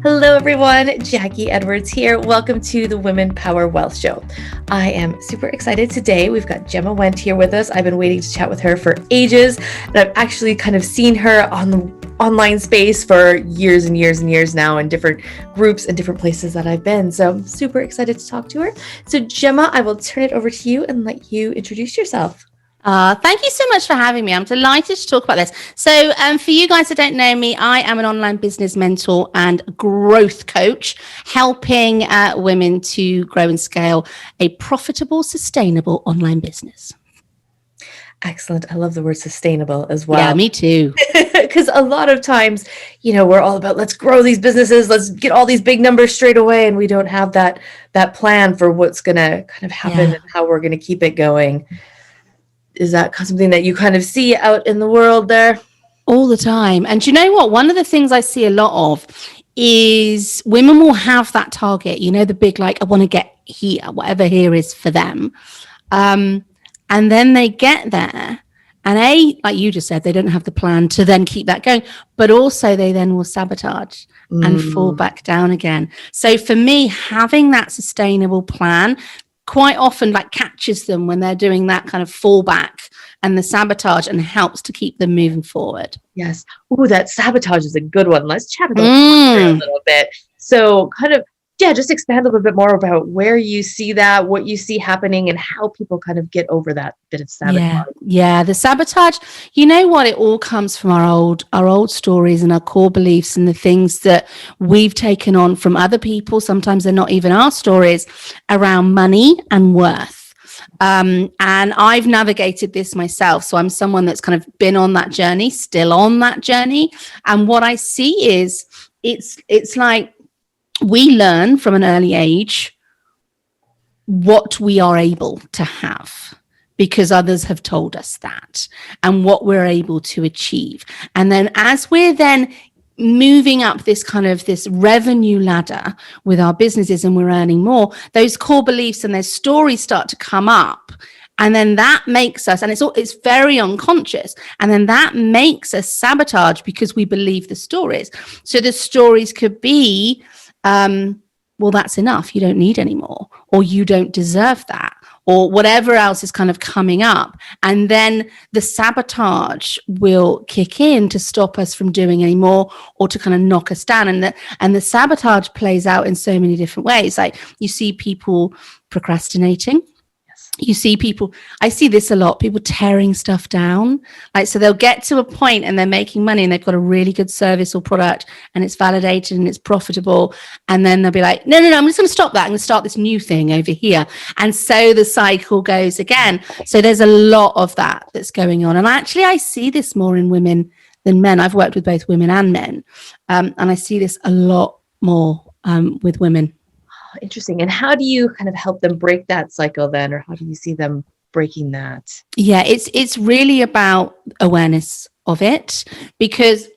Hello, everyone. Jackie Edwards here. Welcome to the Women Power Wealth Show. I am super excited today. We've got Gemma Went here with us. I've been waiting to chat with her for ages, and I've actually kind of seen her on the online space for years and years and years now in different groups and different places that I've been. So I'm super excited to talk to her. So Gemma, I will turn it over to you and let you introduce yourself. Thank you so much for having me. I'm delighted to talk about this. So for you guys that don't know me, I am an online business mentor and growth coach, helping women to grow and scale a profitable, sustainable online business. Excellent. I love the word sustainable as well. Yeah, me too. Because a lot of times, we're all about let's grow these businesses, let's get all these big numbers straight away, and we don't have that plan for what's going to kind of happen and how we're going to keep it going. Is that something that you kind of see out in the world there? All the time. And do you know what? One of the things I see a lot of is women will have that target, the big, I want to get here, whatever here is for them. And then they get there and like you just said, they don't have the plan to then keep that going, but also they then will sabotage and fall back down again. So for me, having that sustainable plan quite often catches them when they're doing that kind of fallback and the sabotage and helps to keep them moving forward. Yes. Oh, that sabotage is a good one. Let's chat about that a little bit. So just expand a little bit more about where you see that, what you see happening, and how people kind of get over that bit of sabotage. Yeah, the sabotage, you know what? It all comes from our old stories and our core beliefs and the things that we've taken on from other people. Sometimes they're not even our stories, around money and worth. And I've navigated this myself. So I'm someone that's kind of been on that journey, still on that journey. And what I see is it's like, we learn from an early age what we are able to have because others have told us that and what we're able to achieve. And then as we're then moving up this revenue ladder with our businesses and we're earning more, those core beliefs and those stories start to come up. And then that makes us, and it's very unconscious, and then that makes us sabotage because we believe the stories. So the stories could be, well, that's enough. You don't need any more, or you don't deserve that, or whatever else is kind of coming up. And then the sabotage will kick in to stop us from doing any more or to kind of knock us down. And the sabotage plays out in so many different ways. Like you see people procrastinating. You see people, I see this a lot, people tearing stuff down. So they'll get to a point and they're making money and they've got a really good service or product and it's validated and it's profitable. And then they'll be like, no, I'm just going to stop that. I'm going to start this new thing over here. And so the cycle goes again. So there's a lot of that that's going on. And actually, I see this more in women than men. I've worked with both women and men. And I see this a lot more with women. Interesting. And how do you kind of help them break that cycle then, or how do you see them breaking that? Yeah, it's really about awareness of it because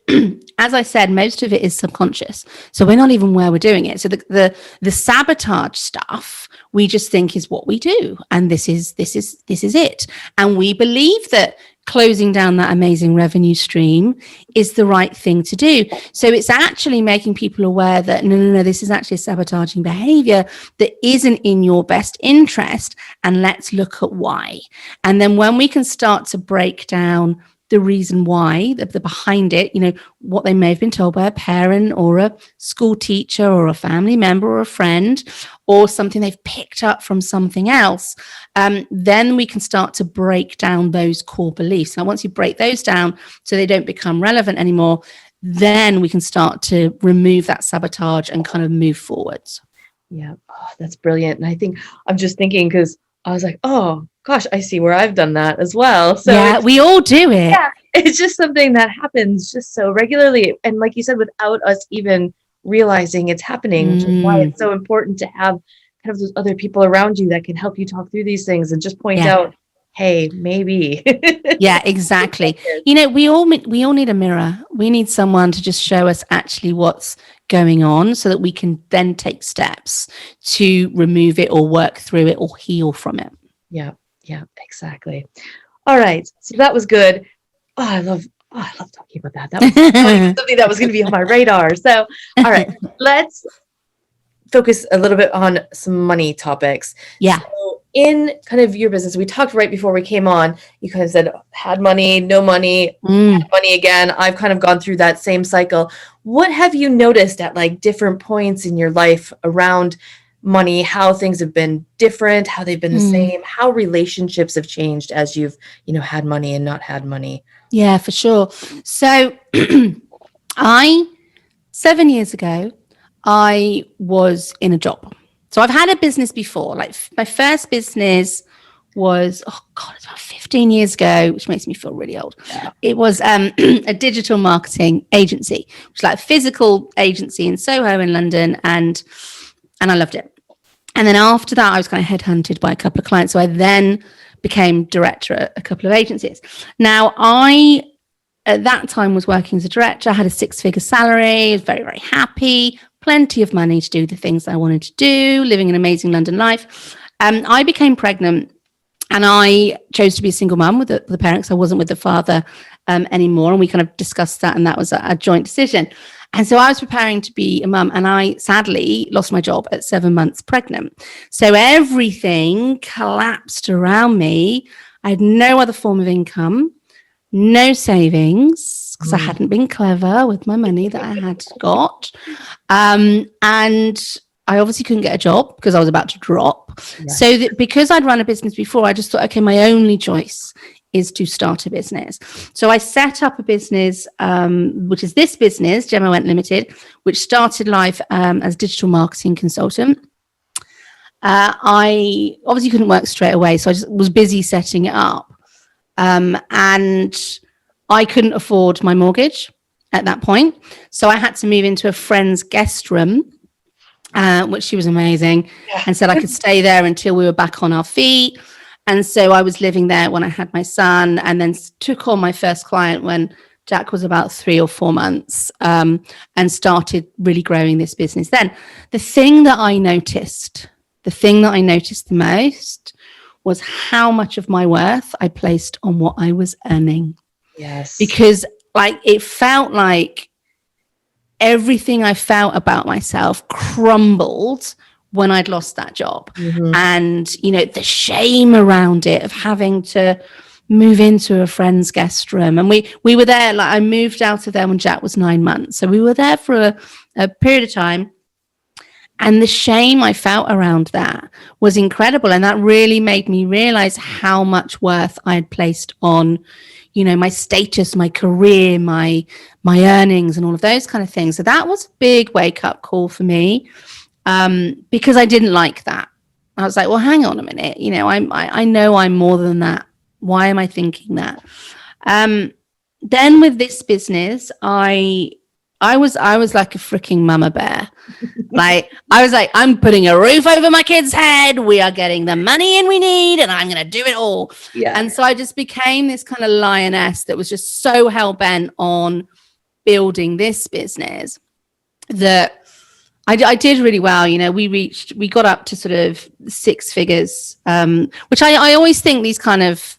as I said, most of it is subconscious. So we're not even aware we're doing it. So the sabotage stuff we just think is what we do. And this is it. And we believe that closing down that amazing revenue stream is the right thing to do. So it's actually making people aware that no, this is actually a sabotaging behavior that isn't in your best interest. And let's look at why. And then when we can start to break down the reason why, the behind it, what they may have been told by a parent or a school teacher or a family member or a friend or something they've picked up from something else, then we can start to break down those core beliefs. Now, once you break those down so they don't become relevant anymore, then we can start to remove that sabotage and kind of move forwards. Yeah, that's brilliant. And I think I'm just thinking because I was like, oh, gosh, I see where I've done that as well. So yeah, we all do it. Yeah, it's just something that happens just so regularly. And like you said, without us even realizing it's happening, which is why it's so important to have kind of those other people around you that can help you talk through these things and just point out, hey, maybe. Yeah, exactly. We all need a mirror. We need someone to just show us actually what's going on so that we can then take steps to remove it or work through it or heal from it. Yeah, exactly. All right. So that was good. I love talking talking about that. That was something that was going to be on my radar. So, all right, let's focus a little bit on some money topics. Yeah. So in kind of your business, we talked right before we came on, you kind of said had money, no money, had money again. I've kind of gone through that same cycle. What have you noticed at like different points in your life around money, how things have been different, how they've been the same, how relationships have changed as you've, had money and not had money? Yeah, for sure. So 7 years ago, I was in a job. So I've had a business before. Like my first business was, it's about 15 years ago, which makes me feel really old. Yeah. It was a digital marketing agency, which is like a physical agency in Soho in London. And I loved it. And then after that, I was kind of headhunted by a couple of clients. So I then became director at a couple of agencies. Now, I, at that time, was working as a director. I had a 6-figure salary, was very, very happy, plenty of money to do the things I wanted to do, living an amazing London life. I became pregnant and I chose to be a single mum with the parents. I wasn't with the father anymore. And we kind of discussed that, and that was a joint decision. And so I was preparing to be a mum, and I sadly lost my job at 7 months pregnant. So everything collapsed around me. I had no other form of income, no savings, because I hadn't been clever with my money that I had got. And I obviously couldn't get a job because I was about to drop. Yeah. So that because I'd run a business before, I just thought, okay, my only choice is to start a business. So I set up a business, which is this business, Gemma Went Limited, which started life as a digital marketing consultant. I obviously couldn't work straight away, so I just was busy setting it up. And I couldn't afford my mortgage at that point. So I had to move into a friend's guest room, which she was amazing, and said I could stay there until we were back on our feet. And so I was living there when I had my son, and then took on my first client when Jack was about 3 or 4 months, and started really growing this business. Then the thing that I noticed the most was how much of my worth I placed on what I was earning. Yes. Because it felt like everything I felt about myself crumbled when I'd lost that job. Mm-hmm. And, the shame around it of having to move into a friend's guest room. And we were there, I moved out of there when Jack was 9 months. So we were there for a period of time. And the shame I felt around that was incredible. And that really made me realize how much worth I had placed on, my status, my career, my earnings, and all of those kind of things. So that was a big wake up call for me. Because I didn't like that. I was like, well, hang on a minute. I know I'm more than that. Why am I thinking that? Then with this business, I was like a freaking mama bear. I was like, I'm putting a roof over my kid's head. We are getting the money in we need, and I'm going to do it all. Yeah. And so I just became this kind of lioness that was just so hell-bent on building this business that I did really well. We got up to sort of 6 figures, which I always think these kind of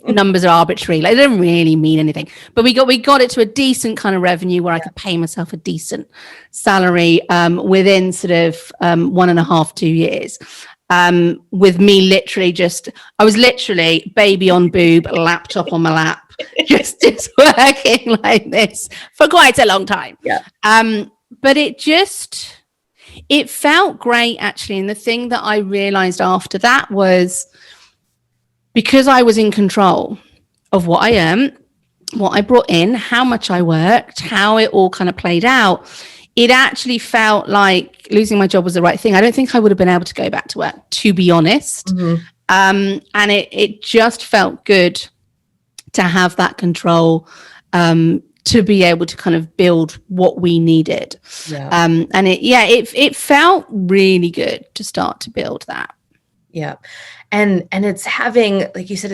numbers are arbitrary. They don't really mean anything, but we got it to a decent kind of revenue where I could pay myself a decent salary within sort of 1.5, 2 years. With me I was literally baby on boob, laptop on my lap, just working like this for quite a long time. Yeah. But it felt great, actually. And the thing that I realized after that was, because I was in control of what I earned, what I brought in, how much I worked, how it all kind of played out, it actually felt like losing my job was the right thing. I don't think I would have been able to go back to work, to be honest. Mm-hmm. And it just felt good to have that control, to be able to kind of build what we needed. Yeah. And it felt really good to start to build that. Yeah. And it's having, like you said,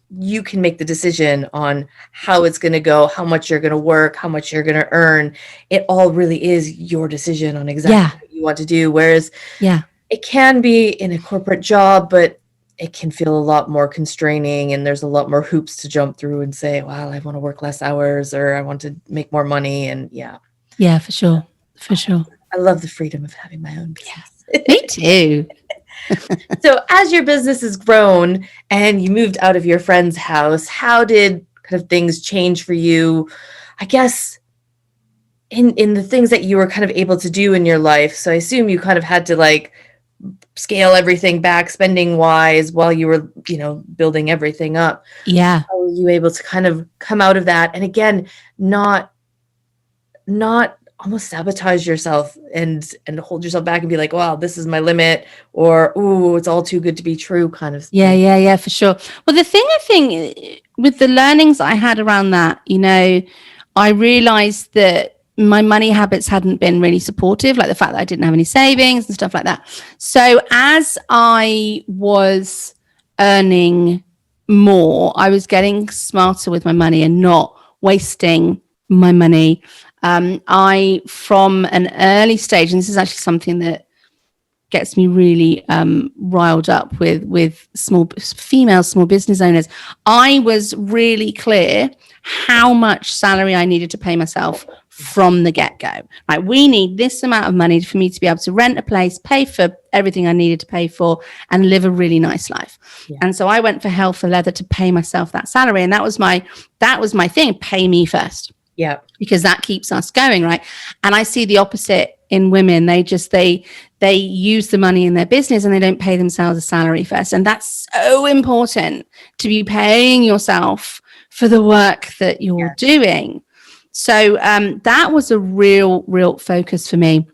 you can make the decision on how it's going to go, how much you're going to work, how much you're going to earn. It all really is your decision on exactly what you want to do. Whereas it can be in a corporate job, but it can feel a lot more constraining, and there's a lot more hoops to jump through and say, wow, I want to work less hours, or I want to make more money. And Yeah, for sure. For sure. I love the freedom of having my own business. Me too. So as your business has grown and you moved out of your friend's house, how did kind of things change for you? I guess in the things that you were kind of able to do in your life. So I assume you kind of had to like scale everything back spending wise while you were, building everything up. Yeah. How were you able to kind of come out of that? And again, not almost sabotage yourself and hold yourself back and be like, wow, this is my limit, or, ooh, it's all too good to be true kind of thing. Yeah, for sure. Well, the thing I think with the learnings I had around that, I realized that my money habits hadn't been really supportive, like the fact that I didn't have any savings and stuff like that. So as I was earning more, I was getting smarter with my money and not wasting my money. I, from an early stage, and this is actually something that gets me really riled up with small business owners. I was really clear how much salary I needed to pay myself from the get-go. Like, we need this amount of money for me to be able to rent a place, pay for everything I needed to pay for, and live a really nice life. Yeah. And so I went for hell for leather to pay myself that salary. And that was my thing. Pay me first. Yeah. Because that keeps us going, right? And I see the opposite in women. They use the money in their business and they don't pay themselves a salary first. And that's so important, to be paying yourself for the work that you're doing. So that was a real focus for me.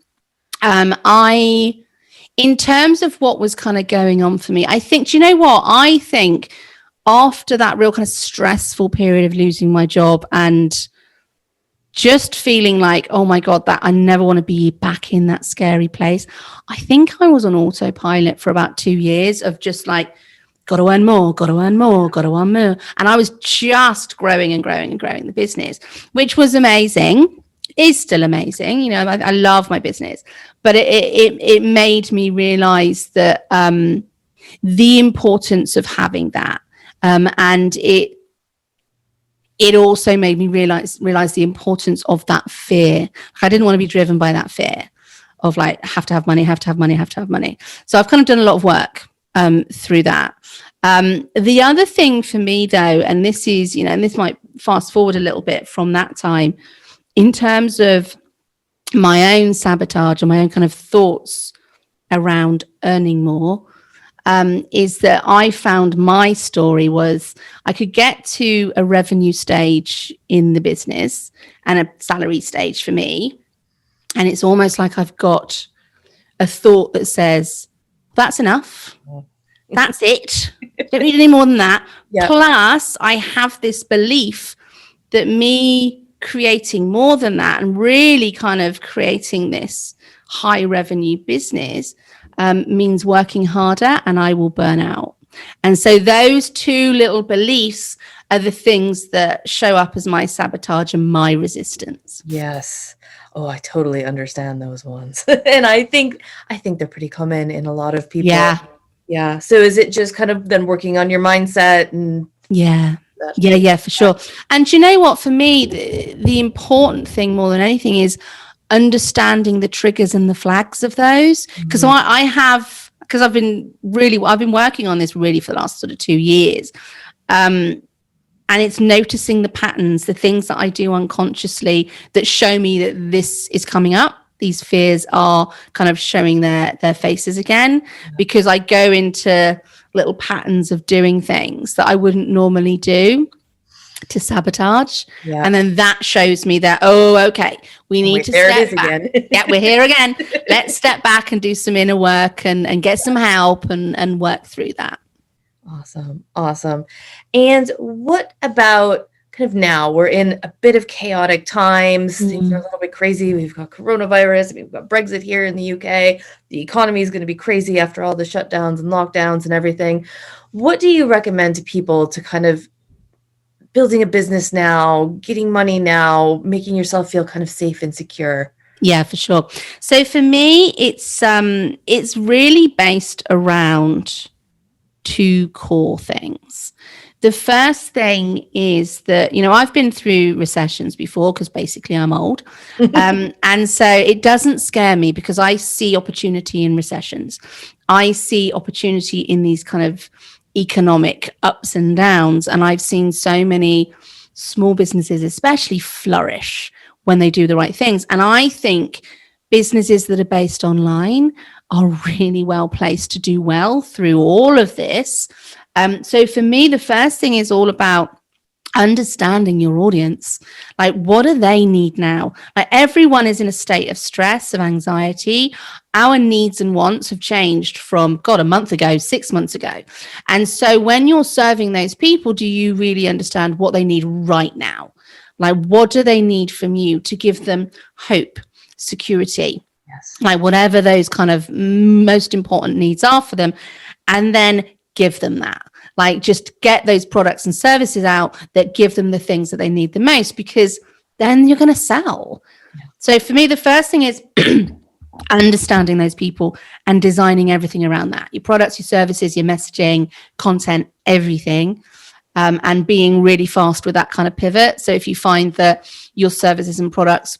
In terms of what was kind of going on for me, I think, do you know what? I think after that real kind of stressful period of losing my job and just feeling like, oh my God, that I never want to be back in that scary place, I think I was on autopilot for about 2 years of just like, got to earn more. And I was just growing the business, which was amazing, is still amazing. I love my business, but it made me realize that the importance of having that. And it also made me realize the importance of that fear. I didn't want to be driven by that fear of like, have to have money. So I've kind of done a lot of work through that. The other thing for me though, and this is, and this might fast forward a little bit from that time, in terms of my own sabotage and my own kind of thoughts around earning more, is that I found my story was I could get to a revenue stage in the business and a salary stage for me. And it's almost like I've got a thought that says, that's enough. That's it. Don't need any more than that. Yep. Plus, I have this belief that me creating more than that and really kind of creating this high revenue business means working harder and I will burn out. And so those two little beliefs are the things that show up as my sabotage and my resistance. Yes. Oh, I totally understand those ones. And I think they're pretty common in a lot of people. Yeah. So is it just kind of then working on your mindset and Yeah, for sure. And you know what, for me, the important thing more than anything is understanding the triggers and the flags of those. Because I've been working on this really for the last sort of 2 years. And it's noticing the patterns, the things that I do unconsciously that show me that this is coming up. These fears are kind of showing their faces again, because I go into little patterns of doing things that I wouldn't normally do to sabotage. Yeah. And then that shows me that, oh, okay, we need to step back. Again. Yeah, we're here again. Let's step back and do some inner work and get some help and work through that. Awesome. And what about kind of now? We're in a bit of chaotic times. Things are a little bit crazy. We've got coronavirus. We've got Brexit here in the UK. The economy is going to be crazy after all the shutdowns and lockdowns and everything. What do you recommend to people to kind of building a business now, getting money now, making yourself feel kind of safe and secure? Yeah, for sure. So for me, it's really based around two core things. The first thing is that, I've been through recessions before because basically I'm old. And so it doesn't scare me because I see opportunity in recessions. I see opportunity in these kind of economic ups and downs. And I've seen so many small businesses especially flourish when they do the right things. And I think businesses that are based online are really well placed to do well through all of this. So for me, the first thing is all about understanding your audience. Like, what do they need now? Like, everyone is in a state of stress, of anxiety. Our needs and wants have changed from, God, a month ago, 6 months ago. And so when you're serving those people, do you really understand what they need right now? Like, what do they need from you to give them hope, security, like whatever those kind of most important needs are for them, and then give them that. Like, just get those products and services out that give them the things that they need the most, because then you're going to sell. So for me, the first thing is understanding those people and designing everything around that. Your products, your services, your messaging, content, everything. And being really fast with that kind of pivot. So if you find that your services and products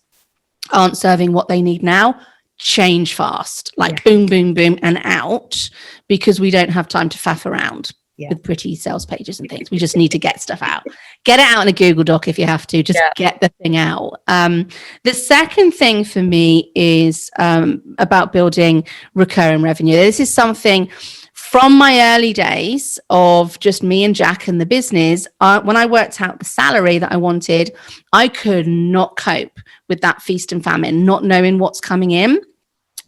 aren't serving what they need now, change fast, like boom, boom, boom, and out, because we don't have time to faff around with pretty sales pages and things. We just need to get stuff out. Get it out in a Google Doc if you have to. Just get the thing out. The second thing for me is about building recurring revenue. This is something from my early days of just me and Jack and the business. When I worked out the salary that I wanted, I could not cope with that feast and famine, not knowing what's coming in.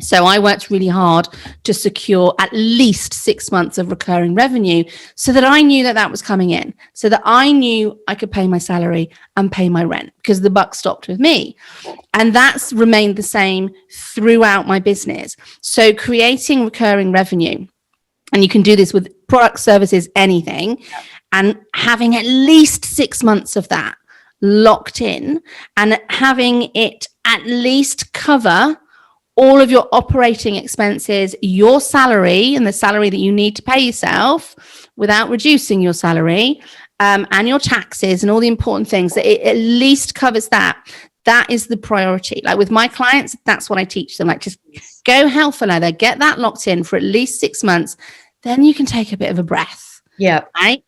So I worked really hard to secure at least 6 months of recurring revenue so that I knew that that was coming in, so that I knew I could pay my salary and pay my rent, because the buck stopped with me. And that's remained the same throughout my business. So creating recurring revenue, and you can do this with products, services, anything, and having at least 6 months of that locked in, and having it at least cover all of your operating expenses, your salary and the salary that you need to pay yourself without reducing your salary, and your taxes and all the important things, that it at least covers that. That is the priority. Like with my clients, that's what I teach them. Like, just go hell for leather, get that locked in for at least 6 months. Then you can take a bit of a breath. Yeah. Right.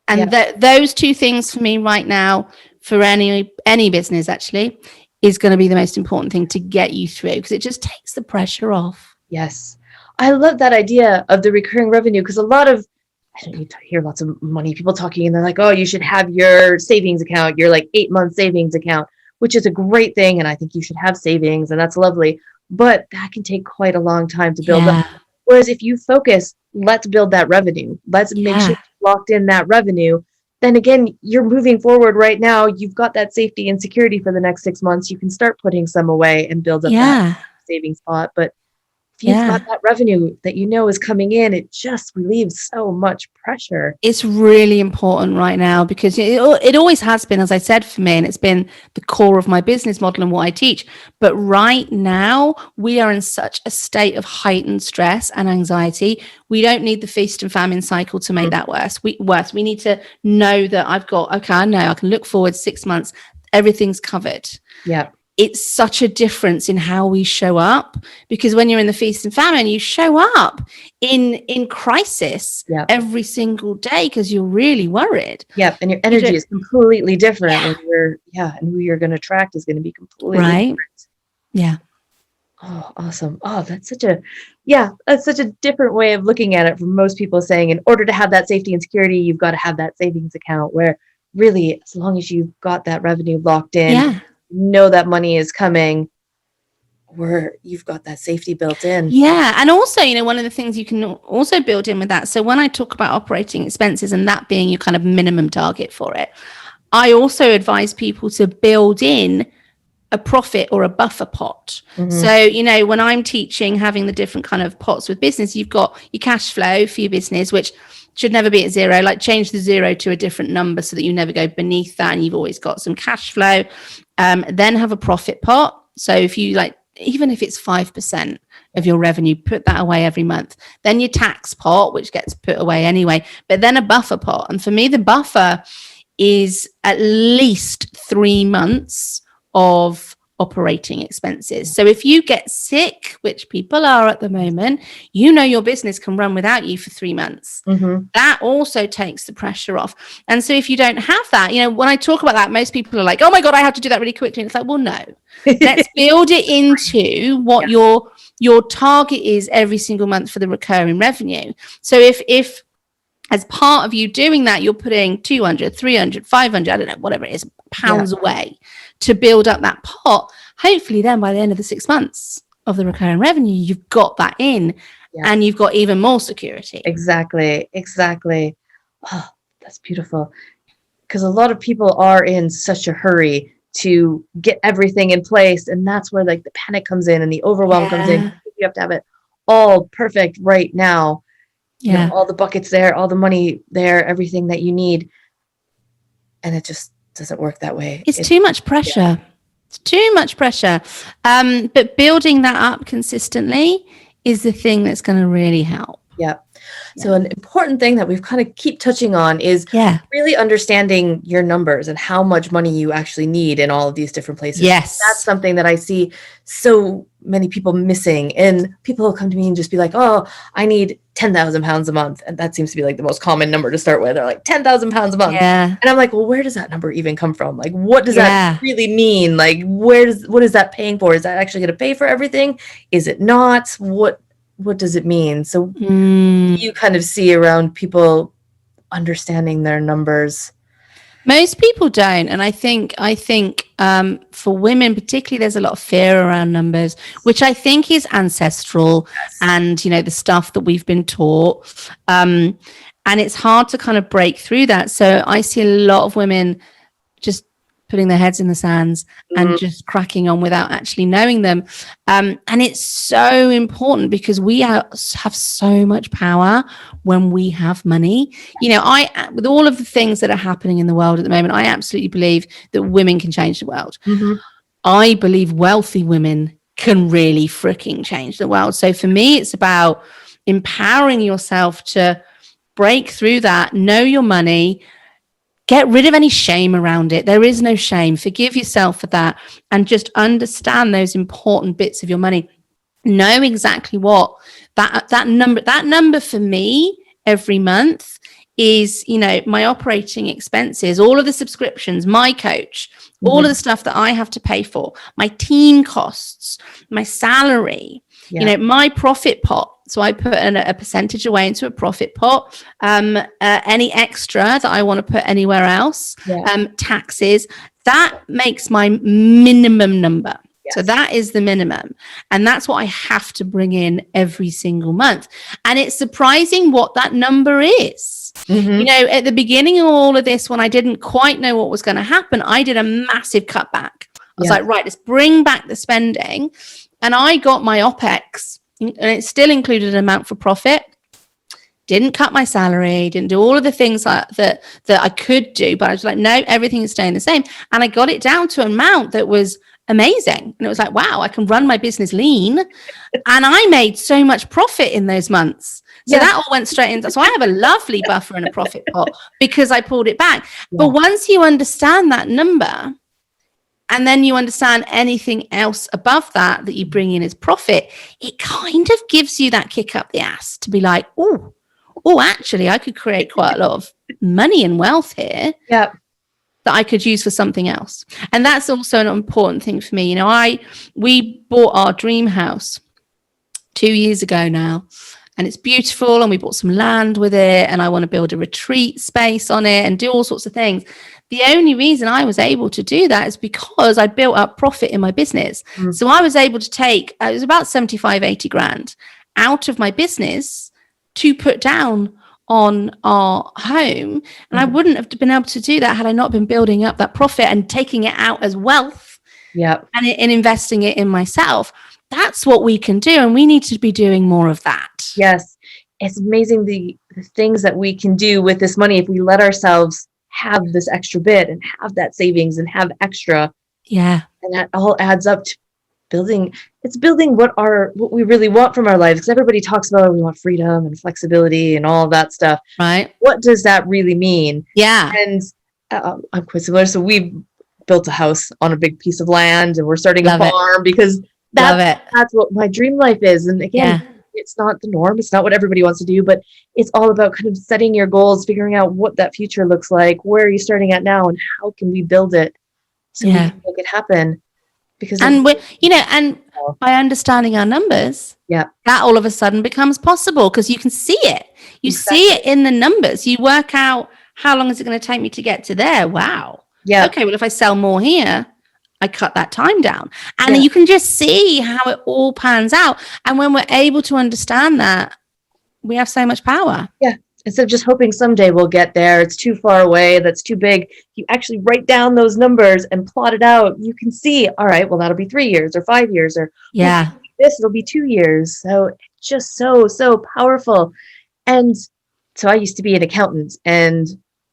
And those two things for me right now, for any business actually, is going to be the most important thing to get you through, because it just takes the pressure off. Yes. I love that idea of the recurring revenue, because a lot of, I don't need to hear lots of money people talking, and they're like, oh, you should have your savings account, your like 8-month savings account, which is a great thing. And I think you should have savings, and that's lovely, but that can take quite a long time to build up. Whereas if you focus, let's build that revenue. Let's make sure you locked in that revenue. Then again, you're moving forward right now. You've got that safety and security for the next 6 months. You can start putting some away and build up that savings pot. But if you've got that revenue that you know is coming in, it just relieves so much pressure. It's really important right now, because it always has been, as I said, for me, and it's been the core of my business model and what I teach. But right now, we are in such a state of heightened stress and anxiety. We don't need the feast and famine cycle to make that worse. We need to know that I know I can look forward 6 months, everything's covered. Yeah. It's such a difference in how we show up, because when you're in the feast and famine, you show up in crisis every single day because you're really worried. Yeah, and your energy is completely different when you're and who you're going to attract is going to be completely different. Yeah. Oh, awesome. Oh, that's such a different way of looking at it from most people, saying in order to have that safety and security, you've got to have that savings account, where really, as long as you've got that revenue locked in, know that money is coming, where you've got that safety built in. Yeah. And also, one of the things you can also build in with that. So when I talk about operating expenses and that being your kind of minimum target for it, I also advise people to build in a profit or a buffer pot. So, when I'm teaching having the different kind of pots with business, you've got your cash flow for your business, which should never be at zero. Like, change the zero to a different number so that you never go beneath that, and you've always got some cash flow. Then have a profit pot. So if you even if it's 5% of your revenue, put that away every month. Then your tax pot, which gets put away anyway, but then a buffer pot. And for me, the buffer is at least 3 months of operating expenses. So if you get sick, which people are at the moment, your business can run without you for 3 months. That also takes the pressure off. And so if you don't have that, when I talk about that, most people are like, oh my God, I have to do that really quickly. And it's like, well, no, let's build it into what your target is every single month for the recurring revenue. So if as part of you doing that, you're putting 200, 300, 500, I don't know, whatever it is, pounds away to build up that pot. Hopefully then by the end of the 6 months of the recurring revenue, you've got that in and you've got even more security. Exactly. Oh, that's beautiful. Because a lot of people are in such a hurry to get everything in place. And that's where like the panic comes in and the overwhelm comes in. You have to have it all perfect right now. All the buckets there, all the money there, everything that you need. And it just doesn't work that way. It's too much pressure. It's too much pressure. But building that up consistently is the thing that's going to really help. So an important thing that we've kind of keep touching on is really understanding your numbers and how much money you actually need in all of these different places. Yes. That's something that I see so many people missing. And people will come to me and just be like, oh, I need 10,000 pounds a month. And that seems to be like the most common number to start with. They're like 10,000 pounds a month. And I'm like, well, where does that number even come from? Like, what does that really mean? Like, what is that paying for? Is that actually going to pay for everything? Is it not? What does it mean? So you kind of see around people understanding their numbers. Most people don't. And I think for women particularly, there's a lot of fear around numbers, which I think is ancestral and, the stuff that we've been taught. And it's hard to kind of break through that. So I see a lot of women just putting their heads in the sands and just cracking on without actually knowing them. And it's so important because we have so much power when we have money. With all of the things that are happening in the world at the moment, I absolutely believe that women can change the world. I believe wealthy women can really freaking change the world. So for me, it's about empowering yourself to break through that, know your money, get rid of any shame around it. There is no shame. Forgive yourself for that and just understand those important bits of your money. Know exactly what that number for me every month is, my operating expenses, all of the subscriptions, my coach, all of the stuff that I have to pay for, my team costs, my salary, my profit pot. So I put a percentage away into a profit pot, any extra that I want to put anywhere else, taxes, that makes my minimum number. So that is the minimum. And that's what I have to bring in every single month. And it's surprising what that number is. At the beginning of all of this, when I didn't quite know what was going to happen, I did a massive cutback. I was like, right, let's bring back the spending. And I got my OPEX, and it still included an amount for profit. Didn't cut my salary, didn't do all of the things that I could do, but I was like, no, everything is staying the same. And I got it down to an amount that was amazing. And it was like, wow, I can run my business lean. And I made so much profit in those months. So that all went straight into, so I have a lovely buffer and a profit pot because I pulled it back. But once you understand that number, and then you understand anything else above that you bring in as profit, it kind of gives you that kick up the ass to be like, oh, actually, I could create quite a lot of money and wealth here that I could use for something else. And that's also an important thing for me. We bought our dream house 2 years ago now, and it's beautiful, and we bought some land with it, and I want to build a retreat space on it and do all sorts of things. The only reason I was able to do that is because I built up profit in my business. So I was able to take, it was about 75, 80 grand out of my business to put down on our home. And I wouldn't have been able to do that had I not been building up that profit and taking it out as wealth and investing it in myself. That's what we can do. And we need to be doing more of that. Yes. It's amazing the things that we can do with this money if we let ourselves have this extra bit and have that savings and have extra. Yeah. And that all adds up building what we really want from our lives, because everybody talks about we want freedom and flexibility and all of that stuff. Right. What does that really mean? Yeah. And I'm quite similar. So we've built a house on a big piece of land, and we're starting Love a farm because that's what my dream life is. And again, it's not the norm. It's not what everybody wants to do, but it's all about kind of setting your goals, figuring out what that future looks like. Where are you starting at now, and how can we build it so we can make it happen? Because and by understanding our numbers, that all of a sudden becomes possible, because you can see it. You see it in the numbers. You work out, how long is it going to take me to get to there? Wow. Yeah. Okay, well, if I sell more here, I cut that time down. And you can just see how it all pans out. And when we're able to understand that, we have so much power. Yeah. Instead of just hoping someday we'll get there, it's too far away, that's too big. You actually write down those numbers and plot it out. You can see, all right, well, that'll be 3 years or 5 years, or it'll be 2 years. So it's just so powerful. And so I used to be an accountant, and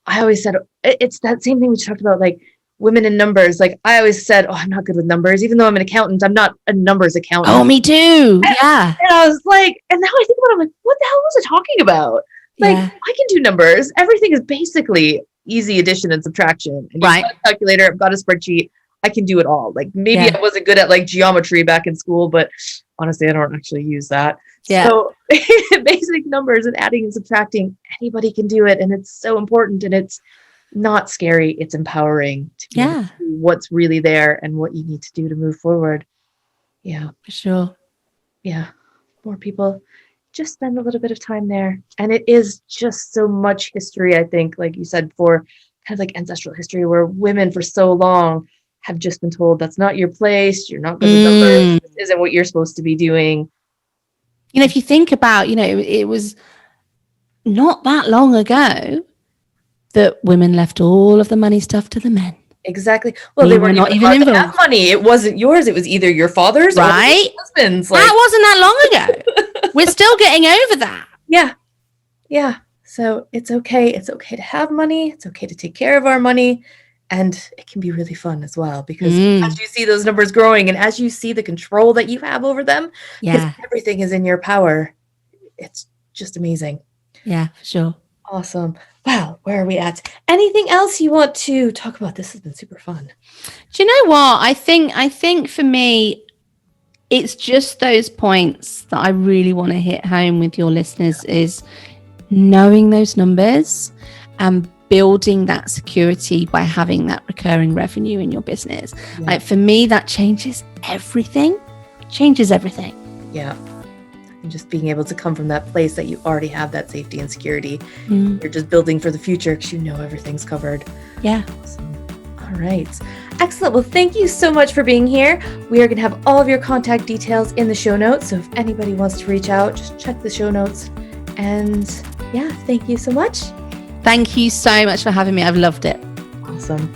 I always said, it's that same thing we talked about, like women in numbers. Like I always said, I'm not good with numbers. Even though I'm an accountant, I'm not a numbers accountant. Oh, me too. And I was like, and now I think about it, I'm like, what the hell was I talking about? Like, I can do numbers. Everything is basically easy addition and subtraction. And I've got a calculator, I've got a spreadsheet. I can do it all. Like maybe I wasn't good at like geometry back in school, but honestly, I don't actually use that. Yeah. So basic numbers and adding and subtracting, anybody can do it. And it's so important, and it's not scary. It's empowering to know what's really there and what you need to do to move forward. Yeah. For sure. Yeah. More people just spend a little bit of time there. And it is just so much history, I think, like you said, for kind of like ancestral history, where women for so long have just been told, that's not your place, you're not good with numbers, this isn't what you're supposed to be doing. You know, if you think about, it was not that long ago that women left all of the money stuff to the men. Exactly. Well, they weren't even allowed to have money. It wasn't yours. It was either your father's or your husband's. That wasn't that long ago. We're still getting over that. Yeah. Yeah. So it's okay. It's okay to have money. It's okay to take care of our money. And it can be really fun as well, because as you see those numbers growing, and as you see the control that you have over them, because everything is in your power, it's just amazing. Yeah, for sure. Awesome. Wow, where are we at? Anything else you want to talk about? This has been super fun. Do you know what? I think for me, it's just those points that I really want to hit home with your listeners, is knowing those numbers and building that security by having that recurring revenue in your business. Yeah. Like for me, that changes everything. Yeah. And just being able to come from that place that you already have that safety and security. You're just building for the future because you know everything's covered. Yeah. Awesome. All right. Excellent. Well, thank you so much for being here. We are going to have all of your contact details in the show notes. So if anybody wants to reach out, just check the show notes. And yeah, thank you so much. Thank you so much for having me. I've loved it. Awesome.